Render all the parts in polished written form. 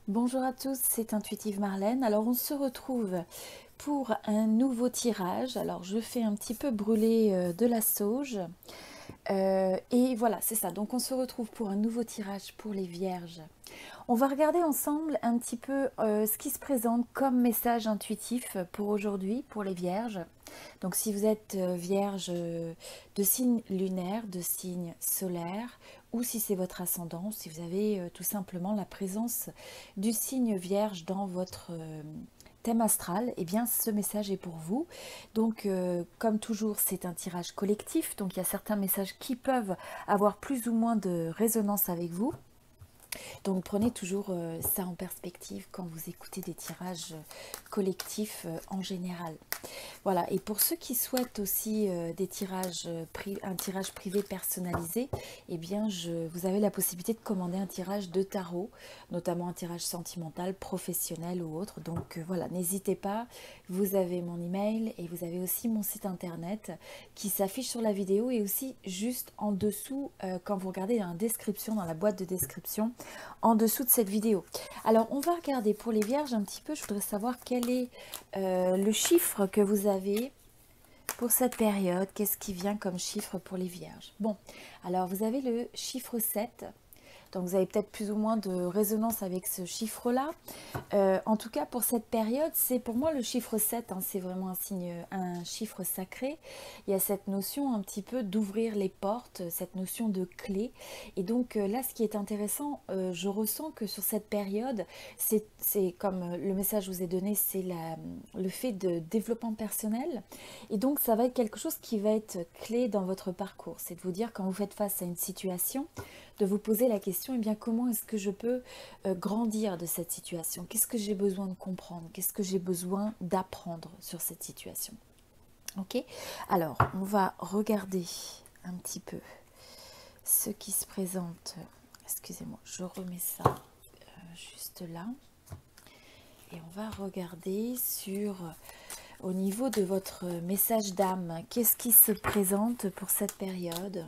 Bonjour à tous, c'est Intuitive Marlène. Alors on se retrouve pour un nouveau tirage. Alors je fais un petit peu brûler de la sauge. Et voilà, c'est ça. Donc on se retrouve pour un nouveau tirage pour les vierges. On va regarder ensemble un petit peu ce qui se présente comme message intuitif pour aujourd'hui, pour les vierges. Donc si vous êtes vierge de signe lunaire, de signe solaire, ou si c'est votre ascendant, si vous avez tout simplement la présence du signe vierge dans votre thème astral, eh bien ce message est pour vous. Donc comme toujours, c'est un tirage collectif, donc il y a certains messages qui peuvent avoir plus ou moins de résonance avec vous. Donc prenez toujours ça en perspective quand vous écoutez des tirages collectifs en général. Voilà, et pour ceux qui souhaitent aussi des tirages, un tirage privé personnalisé, eh bien vous avez la possibilité de commander un tirage de tarot, notamment un tirage sentimental, professionnel ou autre. Donc voilà, n'hésitez pas, vous avez mon email et vous avez aussi mon site internet qui s'affiche sur la vidéo et aussi juste en dessous, quand vous regardez dans la description, dans la boîte de description, en dessous de cette vidéo. Alors on va regarder pour les vierges un petit peu, je voudrais savoir quel est le chiffre que vous avez pour cette période. Qu'est-ce qui vient comme chiffre pour les vierges? Bon, alors vous avez le chiffre 7. Donc vous avez peut-être plus ou moins de résonance avec ce chiffre-là. En tout cas, pour cette période, c'est pour moi le chiffre 7, hein, c'est vraiment un signe, un chiffre sacré. Il y a cette notion un petit peu d'ouvrir les portes, cette notion de clé. Et donc là, ce qui est intéressant, je ressens que sur cette période, c'est comme le message que je vous ai donné, c'est le fait de développement personnel. Et donc ça va être quelque chose qui va être clé dans votre parcours. C'est de vous dire quand vous faites face à une situation, de vous poser la question, eh bien, comment est-ce que je peux grandir de cette situation? Qu'est-ce que j'ai besoin de comprendre? Qu'est-ce que j'ai besoin d'apprendre sur cette situation? Ok. Alors, on va regarder un petit peu ce qui se présente. Excusez-moi, je remets ça juste là. Et on va regarder au niveau de votre message d'âme, qu'est-ce qui se présente pour cette période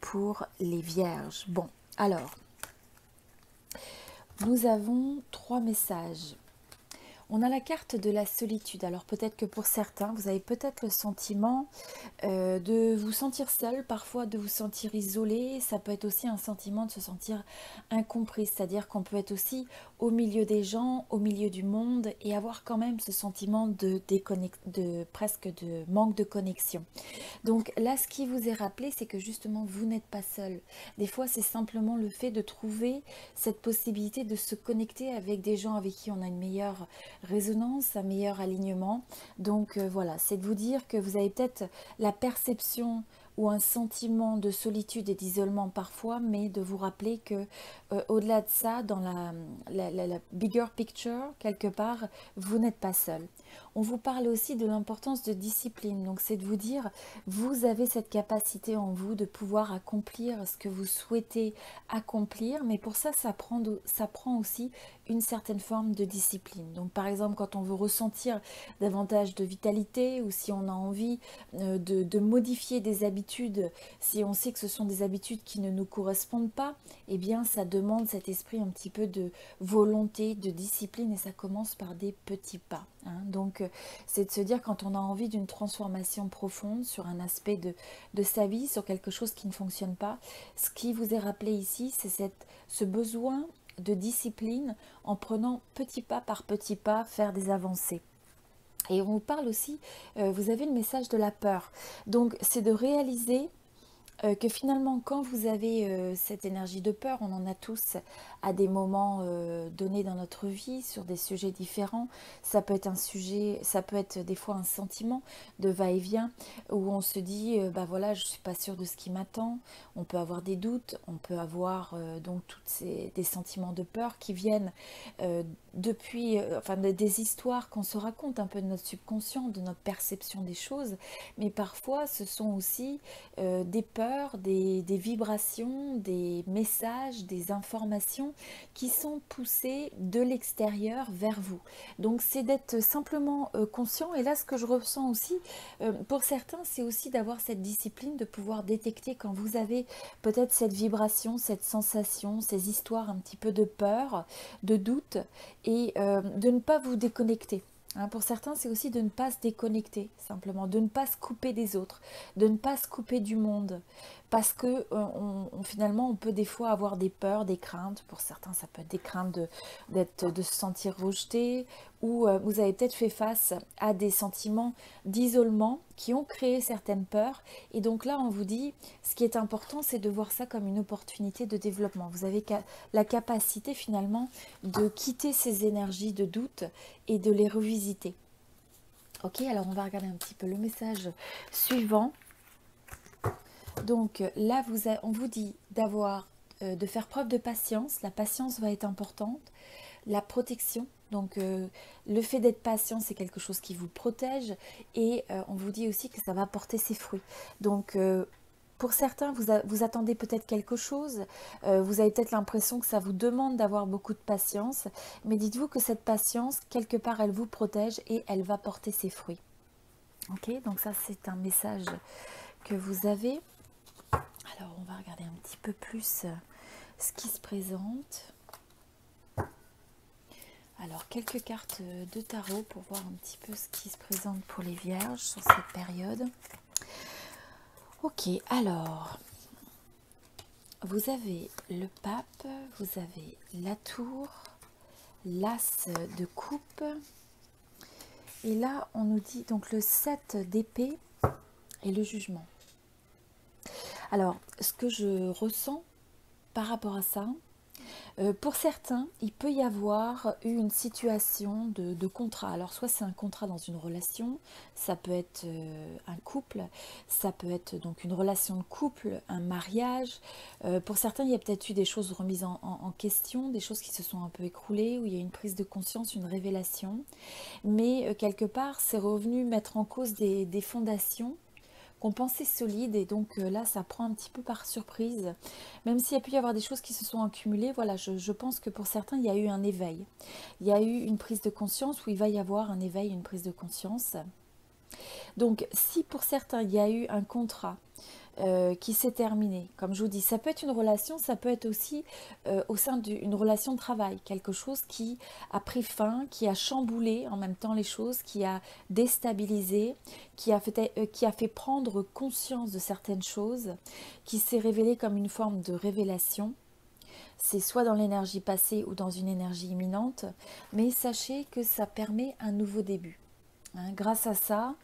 pour les vierges? Bon, alors, nous avons 3 messages. On a la carte de la solitude. Alors peut-être que pour certains, vous avez peut-être le sentiment de vous sentir seul, parfois de vous sentir isolé. Ça peut être aussi un sentiment de se sentir incompris, c'est-à-dire qu'on peut être aussi au milieu des gens, au milieu du monde et avoir quand même ce sentiment de presque de manque de connexion. Donc là, ce qui vous est rappelé, c'est que justement, vous n'êtes pas seul. Des fois, c'est simplement le fait de trouver cette possibilité de se connecter avec des gens avec qui on a une meilleure résonance, un meilleur alignement. Donc voilà, c'est de vous dire que vous avez peut-être la perception ou un sentiment de solitude et d'isolement parfois, mais de vous rappeler que au-delà de ça, dans la bigger picture, quelque part, vous n'êtes pas seul. On vous parle aussi de l'importance de discipline, donc c'est de vous dire, vous avez cette capacité en vous de pouvoir accomplir ce que vous souhaitez accomplir, mais pour ça, ça prend aussi une certaine forme de discipline. Donc par exemple, quand on veut ressentir davantage de vitalité ou si on a envie de modifier des habitudes, si on sait que ce sont des habitudes qui ne nous correspondent pas, eh bien ça demande cet esprit un petit peu de volonté, de discipline et ça commence par des petits pas. Hein. Donc c'est de se dire quand on a envie d'une transformation profonde sur un aspect de sa vie, sur quelque chose qui ne fonctionne pas, ce qui vous est rappelé ici, c'est ce besoin de discipline en prenant petit pas par petit pas, faire des avancées. Et on vous parle aussi, vous avez le message de la peur. Donc c'est de réaliser que finalement quand vous avez cette énergie de peur, on en a tous à des moments donnés dans notre vie sur des sujets différents. Ça peut être un sujet, ça peut être des fois un sentiment de va-et-vient où on se dit bah voilà, je suis pas sûre de ce qui m'attend. On peut avoir des doutes, on peut avoir donc des sentiments de peur qui viennent depuis enfin des histoires qu'on se raconte un peu de notre subconscient, de notre perception des choses, mais parfois ce sont aussi des peurs peurs, des vibrations, des messages, des informations qui sont poussées de l'extérieur vers vous. Donc c'est d'être simplement conscient. Et là, ce que je ressens aussi, pour certains, c'est aussi d'avoir cette discipline, de pouvoir détecter quand vous avez peut-être cette vibration, cette sensation, ces histoires un petit peu de peur, de doute, et de ne pas vous déconnecter. Hein, pour certains, c'est aussi de ne pas se déconnecter, simplement, de ne pas se couper des autres, de ne pas se couper du monde, parce que finalement, on peut des fois avoir des peurs, des craintes. Pour certains, ça peut être des craintes de se sentir rejeté, ou vous avez peut-être fait face à des sentiments d'isolement qui ont créé certaines peurs. Et donc là, on vous dit, ce qui est important, c'est de voir ça comme une opportunité de développement. Vous avez la capacité finalement de quitter ces énergies de doute et de les revisiter. Ok, alors on va regarder un petit peu le message suivant. Donc là, on vous dit de faire preuve de patience. La patience va être importante. La protection, donc le fait d'être patient, c'est quelque chose qui vous protège, et on vous dit aussi que ça va porter ses fruits. Donc pour certains, vous attendez peut-être quelque chose, vous avez peut-être l'impression que ça vous demande d'avoir beaucoup de patience, mais dites-vous que cette patience, quelque part, elle vous protège et elle va porter ses fruits. Ok, donc ça c'est un message que vous avez. Alors on va regarder un petit peu plus ce qui se présente. Alors, quelques cartes de tarot pour voir un petit peu ce qui se présente pour les vierges sur cette période. Ok, alors, vous avez le pape, vous avez la tour, l'as de coupe. Et là, on nous dit donc le 7 d'épée et le jugement. Alors, ce que je ressens par rapport à ça, pour certains, il peut y avoir une situation de contrat. Alors soit c'est un contrat dans une relation, ça peut être un couple, ça peut être donc une relation de couple, un mariage. Pour certains, il y a peut-être eu des choses remises en question, des choses qui se sont un peu écroulées, où il y a une prise de conscience, une révélation. Mais quelque part, c'est revenu mettre en cause des fondations qu'on pensait solides, et donc là ça prend un petit peu par surprise, même s'il y a pu y avoir des choses qui se sont accumulées. Voilà, je pense que pour certains il y a eu un éveil, il y a eu une prise de conscience, ou il va y avoir un éveil, une prise de conscience. Donc si pour certains il y a eu un contrat qui s'est terminé, comme je vous dis, ça peut être une relation, ça peut être aussi au sein d'une relation de travail, quelque chose qui a pris fin, qui a chamboulé en même temps les choses, qui a déstabilisé, qui a fait prendre conscience de certaines choses, qui s'est révélé comme une forme de révélation. C'est soit dans l'énergie passée ou dans une énergie imminente, mais sachez que ça permet un nouveau début. Hein, grâce à ça,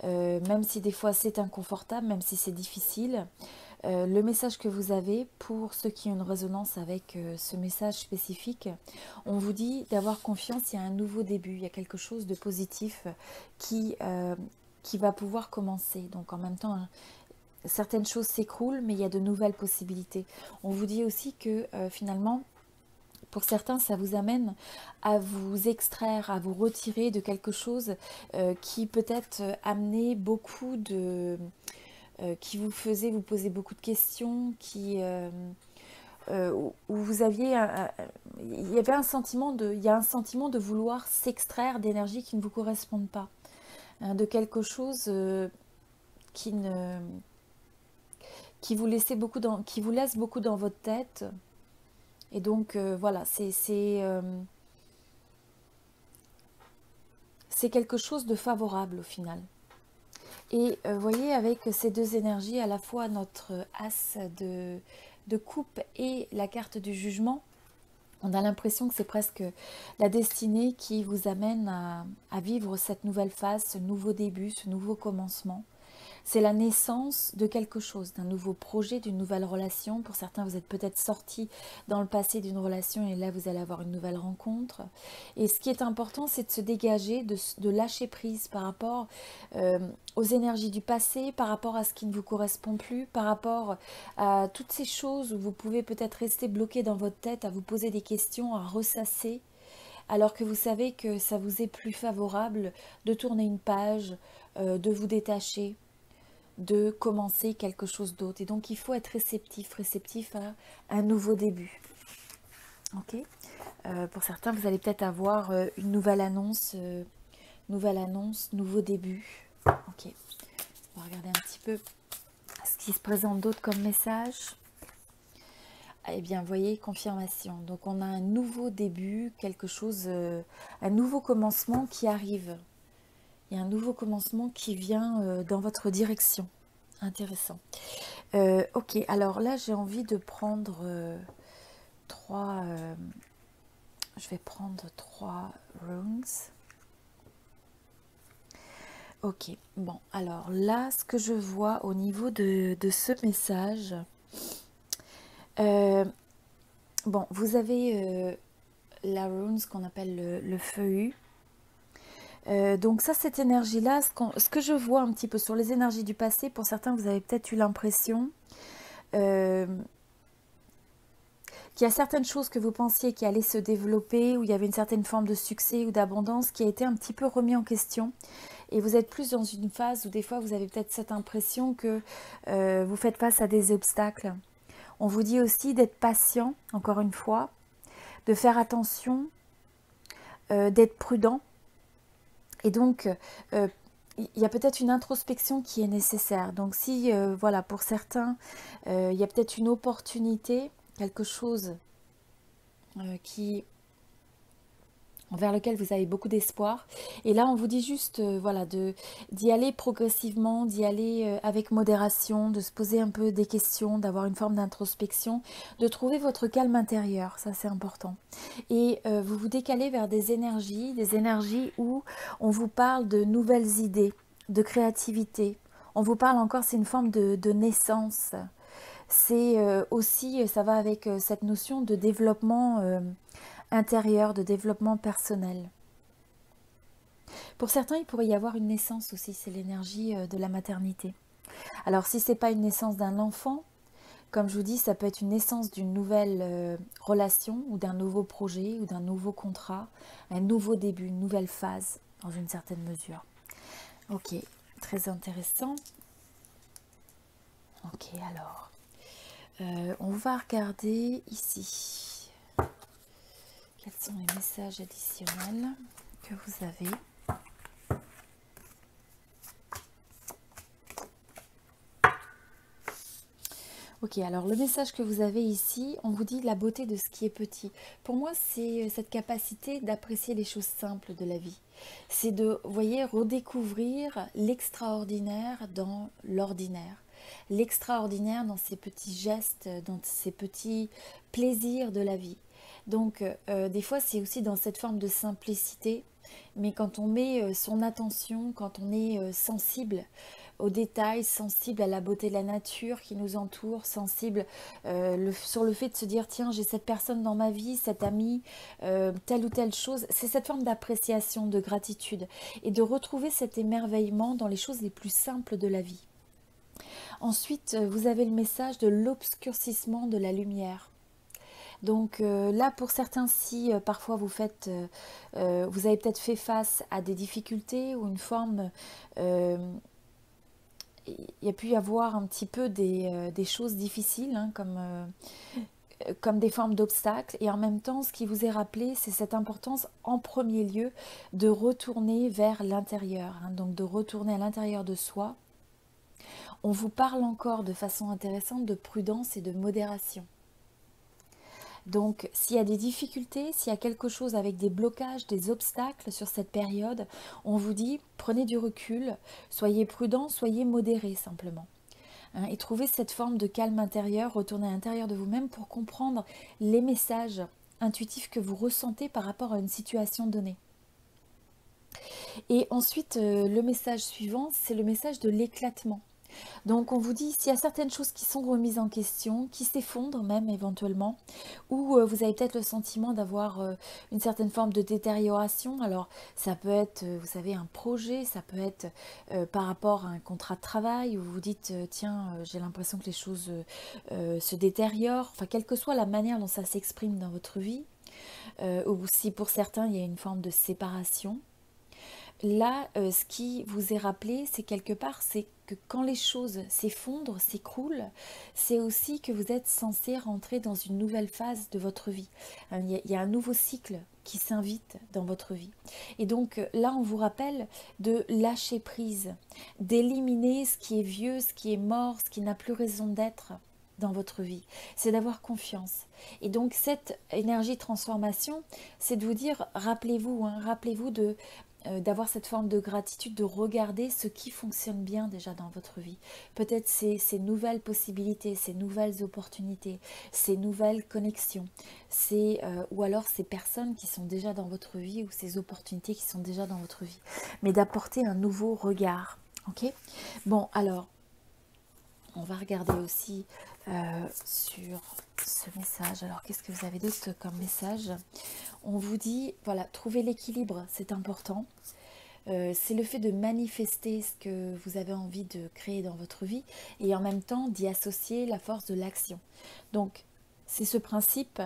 même si des fois c'est inconfortable, même si c'est difficile, le message que vous avez, pour ceux qui ont une résonance avec ce message spécifique, on vous dit d'avoir confiance, il y a un nouveau début, il y a quelque chose de positif qui va pouvoir commencer. Donc en même temps, hein, certaines choses s'écroulent, mais il y a de nouvelles possibilités. On vous dit aussi que finalement, pour certains, ça vous amène à vous extraire, à vous retirer de quelque chose qui peut-être amenait beaucoup de... qui vous faisait vous poser beaucoup de questions, où vous aviez... il y avait un sentiment il y a un sentiment de vouloir s'extraire d'énergie qui ne vous correspondent pas. Hein, de quelque chose qui ne... qui vous laisse beaucoup dans votre tête. Et donc voilà, c'est quelque chose de favorable au final. Et vous voyez, avec ces deux énergies, à la fois notre as de coupe et la carte du jugement, on a l'impression que c'est presque la destinée qui vous amène à vivre cette nouvelle phase, ce nouveau début, ce nouveau commencement. C'est la naissance de quelque chose, d'un nouveau projet, d'une nouvelle relation. Pour certains, vous êtes peut-être sortis dans le passé d'une relation, et là, vous allez avoir une nouvelle rencontre. Et ce qui est important, c'est de se dégager, de lâcher prise par rapport aux énergies du passé, par rapport à ce qui ne vous correspond plus, par rapport à toutes ces choses où vous pouvez peut-être rester bloqué dans votre tête, à vous poser des questions, à ressasser, alors que vous savez que ça vous est plus favorable de tourner une page, de vous détacher, de commencer quelque chose d'autre. Et donc, il faut être réceptif à un nouveau début. Ok. Pour certains, vous allez peut-être avoir une nouvelle annonce, nouveau début. Ok. On va regarder un petit peu ce qui se présente d'autre comme message. Eh bien, vous voyez, confirmation. Donc, on a un nouveau début, quelque chose, un nouveau commencement qui arrive. Il y a un nouveau commencement qui vient dans votre direction. Intéressant. Ok, alors là, j'ai envie de prendre trois... je vais prendre 3 runes. Ok, bon, alors là, ce que je vois au niveau de ce message... bon, vous avez la rune qu'on appelle le feu. Donc ça, cette énergie-là, ce que je vois un petit peu sur les énergies du passé, pour certains, vous avez peut-être eu l'impression qu'il y a certaines choses que vous pensiez qui allaient se développer, où il y avait une certaine forme de succès ou d'abondance qui a été un petit peu remis en question. Et vous êtes plus dans une phase où des fois, vous avez peut-être cette impression que vous faites face à des obstacles. On vous dit aussi d'être patient, encore une fois, de faire attention, d'être prudent. Et donc, il y a peut-être une introspection qui est nécessaire. Donc si, voilà, pour certains, il y a peut-être une opportunité, quelque chose envers lequel vous avez beaucoup d'espoir. Et là, on vous dit juste, voilà, d'y aller progressivement, d'y aller avec modération, de se poser un peu des questions, d'avoir une forme d'introspection, de trouver votre calme intérieur, ça c'est important. Et vous vous décalez vers des énergies où on vous parle de nouvelles idées, de créativité. On vous parle encore, c'est une forme de naissance. C'est aussi, ça va avec cette notion de développement intérieur, de développement personnel. Pour certains, il pourrait y avoir une naissance aussi, c'est l'énergie de la maternité. Alors si ce n'est pas une naissance d'un enfant, comme je vous dis, ça peut être une naissance d'une nouvelle relation ou d'un nouveau projet ou d'un nouveau contrat, un nouveau début, une nouvelle phase dans une certaine mesure. Ok, très intéressant. Ok, alors, on va regarder ici. Quels sont les messages additionnels que vous avez? Ok, alors le message que vous avez ici, on vous dit la beauté de ce qui est petit. Pour moi, c'est cette capacité d'apprécier les choses simples de la vie. C'est de, vous voyez, redécouvrir l'extraordinaire dans l'ordinaire. L'extraordinaire dans ces petits gestes, dans ces petits plaisirs de la vie. Donc, des fois, c'est aussi dans cette forme de simplicité, mais quand on met son attention, quand on est sensible aux détails, sensible à la beauté de la nature qui nous entoure, sensible sur le fait de se dire tiens, j'ai cette personne dans ma vie, cet ami, telle ou telle chose. C'est cette forme d'appréciation, de gratitude et de retrouver cet émerveillement dans les choses les plus simples de la vie. Ensuite, vous avez le message de l'obscurcissement de la lumière. Donc là, pour certains, si parfois vous avez peut-être fait face à des difficultés ou une forme, il y a pu y avoir un petit peu des choses difficiles, hein, comme des formes d'obstacles. Et en même temps, ce qui vous est rappelé, c'est cette importance en premier lieu de retourner vers l'intérieur, hein, donc de retourner à l'intérieur de soi. On vous parle encore de façon intéressante de prudence et de modération. Donc, s'il y a des difficultés, s'il y a quelque chose avec des blocages, des obstacles sur cette période, on vous dit, prenez du recul, soyez prudent, soyez modéré simplement. Hein, et trouvez cette forme de calme intérieur, retournez à l'intérieur de vous-même pour comprendre les messages intuitifs que vous ressentez par rapport à une situation donnée. Et ensuite, le message suivant, c'est le message de l'éclatement. Donc on vous dit, s'il y a certaines choses qui sont remises en question, qui s'effondrent même éventuellement, ou vous avez peut-être le sentiment d'avoir une certaine forme de détérioration. Alors ça peut être, vous savez, un projet, ça peut être par rapport à un contrat de travail, où vous vous dites, tiens, j'ai l'impression que les choses se détériorent, enfin quelle que soit la manière dont ça s'exprime dans votre vie, ou si pour certains il y a une forme de séparation. là, ce qui vous est rappelé, c'est quelque part, c'est que quand les choses s'effondrent, s'écroulent, c'est aussi que vous êtes censé rentrer dans une nouvelle phase de votre vie. Il y a un nouveau cycle qui s'invite dans votre vie. Et donc là, on vous rappelle de lâcher prise, d'éliminer ce qui est vieux, ce qui est mort, ce qui n'a plus raison d'être dans votre vie. C'est d'avoir confiance. Et donc cette énergie de transformation, c'est de vous dire, rappelez-vous, rappelez-vous d'avoir cette forme de gratitude, de regarder ce qui fonctionne bien déjà dans votre vie. Peut-être ces nouvelles possibilités, ces nouvelles opportunités, ces nouvelles connexions, ou alors ces personnes qui sont déjà dans votre vie ou ces opportunités qui sont déjà dans votre vie. Mais d'apporter un nouveau regard. Ok ? Bon, alors, on va regarder aussi sur ce message. Alors, qu'est-ce que vous avez d'autre comme message? On vous dit, voilà, trouver l'équilibre, c'est important. C'est le fait de manifester ce que vous avez envie de créer dans votre vie et en même temps d'y associer la force de l'action. Donc, c'est ce principe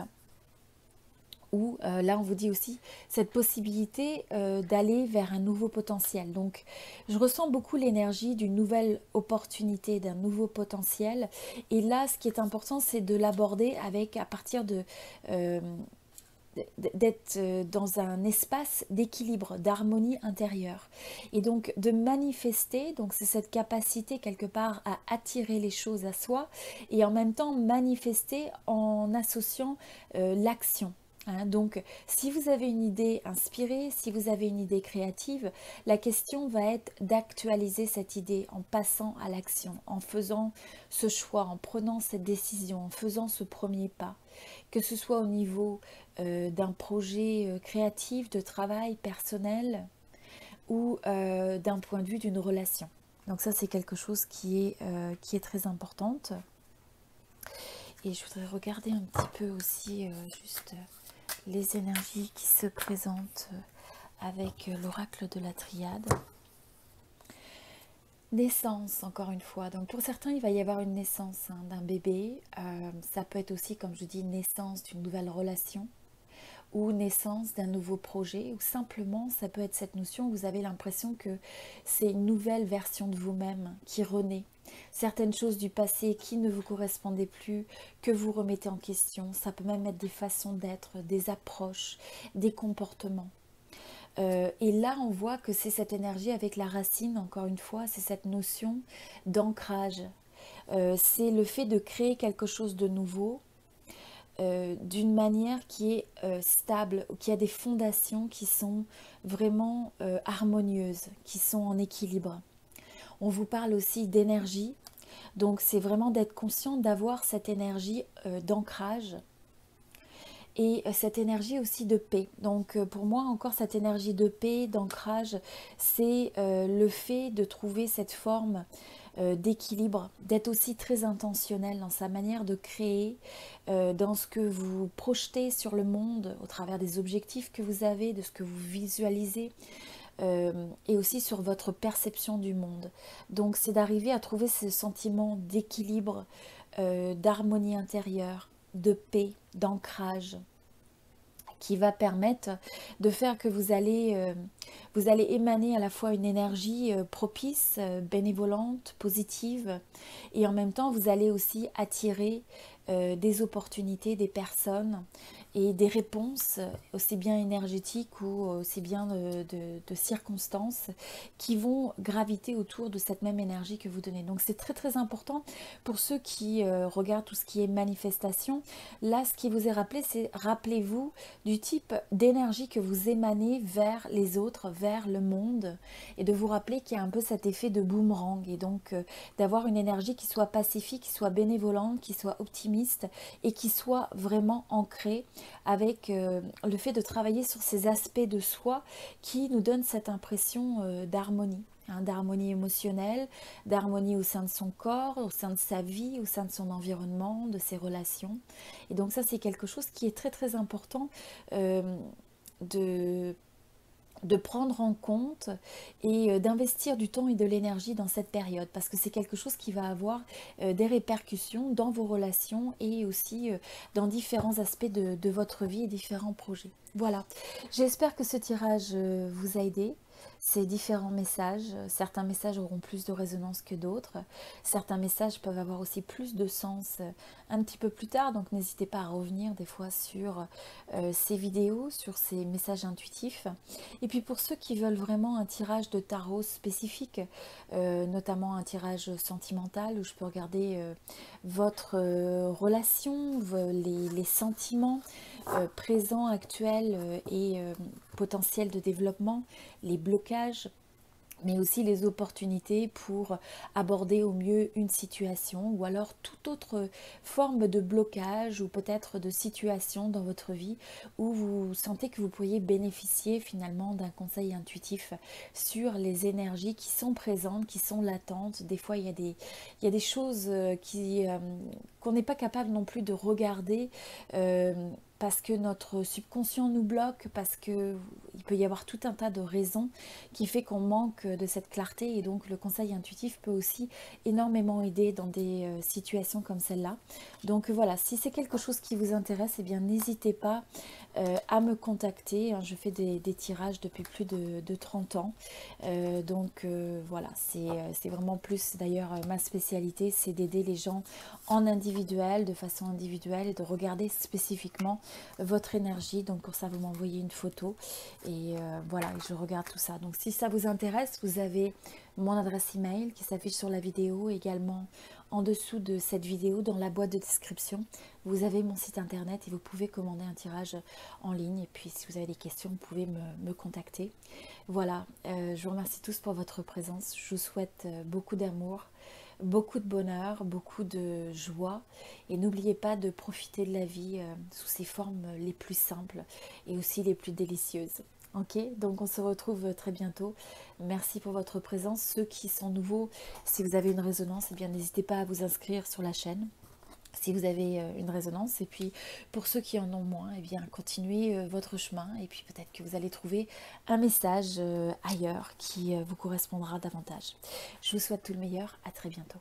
où là on vous dit aussi cette possibilité d'aller vers un nouveau potentiel. Donc je ressens beaucoup l'énergie d'une nouvelle opportunité, d'un nouveau potentiel. Et là ce qui est important c'est de l'aborder avec à partir d'être dans un espace d'équilibre, d'harmonie intérieure. Et donc de manifester, donc c'est cette capacité quelque part à attirer les choses à soi et en même temps manifester en associant l'action. Donc, si vous avez une idée inspirée, si vous avez une idée créative, la question va être d'actualiser cette idée en passant à l'action, en faisant ce choix, en prenant cette décision, en faisant ce premier pas. Que ce soit au niveau d'un projet créatif, de travail personnel ou d'un point de vue d'une relation. Donc ça, c'est quelque chose qui est très importante. Et je voudrais regarder un petit peu aussi juste les énergies qui se présentent avec l'oracle de la triade. Naissance, encore une fois. Donc pour certains, il va y avoir une naissance d'un bébé. Ça peut être aussi, comme je dis, naissance d'une nouvelle relation ou naissance d'un nouveau projet. Ou simplement, ça peut être cette notion où vous avez l'impression que c'est une nouvelle version de vous-même qui renaît. Certaines choses du passé qui ne vous correspondaient plus, que vous remettez en question. Ça peut même être des façons d'être, des approches, des comportements. Et là, on voit que c'est cette énergie avec la racine, encore une fois, c'est cette notion d'ancrage. C'est le fait de créer quelque chose de nouveau d'une manière qui est stable, qui a des fondations qui sont vraiment harmonieuses, qui sont en équilibre. On vous parle aussi d'énergie, donc c'est vraiment d'être conscient d'avoir cette énergie d'ancrage et cette énergie aussi de paix. Donc pour moi encore cette énergie de paix, d'ancrage, c'est le fait de trouver cette forme d'équilibre, d'être aussi très intentionnel dans sa manière de créer, dans ce que vous projetez sur le monde au travers des objectifs que vous avez, de ce que vous visualisez. Et aussi sur votre perception du monde. Donc c'est d'arriver à trouver ce sentiment d'équilibre, d'harmonie intérieure, de paix, d'ancrage, qui va permettre de faire que vous allez émaner à la fois une énergie propice, bénévolente, positive, et en même temps vous allez aussi attirer des opportunités, des personnes et des réponses aussi bien énergétiques ou aussi bien de circonstances qui vont graviter autour de cette même énergie que vous donnez. Donc c'est très très important pour ceux qui regardent tout ce qui est manifestation. Là, ce qui vous est rappelé, c'est rappelez-vous du type d'énergie que vous émanez vers les autres, vers le monde, et de vous rappeler qu'il y a un peu cet effet de boomerang, et donc d'avoir une énergie qui soit pacifique, qui soit bénévolente, qui soit optimiste et qui soit vraiment ancrée avec le fait de travailler sur ces aspects de soi qui nous donnent cette impression d'harmonie. D'harmonie émotionnelle, d'harmonie au sein de son corps, au sein de sa vie, au sein de son environnement, de ses relations. Et donc ça, c'est quelque chose qui est très très important de prendre en compte et d'investir du temps et de l'énergie dans cette période, parce que c'est quelque chose qui va avoir des répercussions dans vos relations et aussi dans différents aspects de votre vie et différents projets. Voilà, j'espère que ce tirage vous a aidé. ces différents messages. Certains messages auront plus de résonance que d'autres. Certains messages peuvent avoir aussi plus de sens un petit peu plus tard. Donc n'hésitez pas à revenir des fois sur ces vidéos, sur ces messages intuitifs. Et puis pour ceux qui veulent vraiment un tirage de tarot spécifique, notamment un tirage sentimental où je peux regarder votre relation, les sentiments présents, actuels et potentiels de développement, les blocages, mais aussi les opportunités pour aborder au mieux une situation ou alors toute autre forme de blocage ou peut-être de situation dans votre vie où vous sentez que vous pourriez bénéficier finalement d'un conseil intuitif sur les énergies qui sont présentes, qui sont latentes. Des fois, il y a des choses qu'on n'est pas capable non plus de regarder. Parce que notre subconscient nous bloque, parce qu'il peut y avoir tout un tas de raisons qui fait qu'on manque de cette clarté, et donc le conseil intuitif peut aussi énormément aider dans des situations comme celle-là. Donc voilà, si c'est quelque chose qui vous intéresse, eh bien n'hésitez pas à me contacter. Je fais des tirages depuis plus de 30 ans. Voilà, c'est vraiment plus d'ailleurs ma spécialité, c'est d'aider les gens en individuel, de façon individuelle, et de regarder spécifiquement votre énergie. Donc pour ça, vous m'envoyez une photo et voilà, je regarde tout ça. Donc si ça vous intéresse, vous avez mon adresse email qui s'affiche sur la vidéo, également en dessous de cette vidéo, dans la boîte de description, vous avez mon site internet et vous pouvez commander un tirage en ligne. Et puis si vous avez des questions, vous pouvez me contacter. Voilà, je vous remercie tous pour votre présence. Je vous souhaite beaucoup d'amour, beaucoup de bonheur, beaucoup de joie, et n'oubliez pas de profiter de la vie sous ses formes les plus simples et aussi les plus délicieuses. Ok, donc on se retrouve très bientôt. Merci pour votre présence. Ceux qui sont nouveaux, si vous avez une résonance, eh bien n'hésitez pas à vous inscrire sur la chaîne si vous avez une résonance. Et puis pour ceux qui en ont moins, eh bien continuez votre chemin, et puis peut-être que vous allez trouver un message ailleurs qui vous correspondra davantage. Je vous souhaite tout le meilleur, à très bientôt.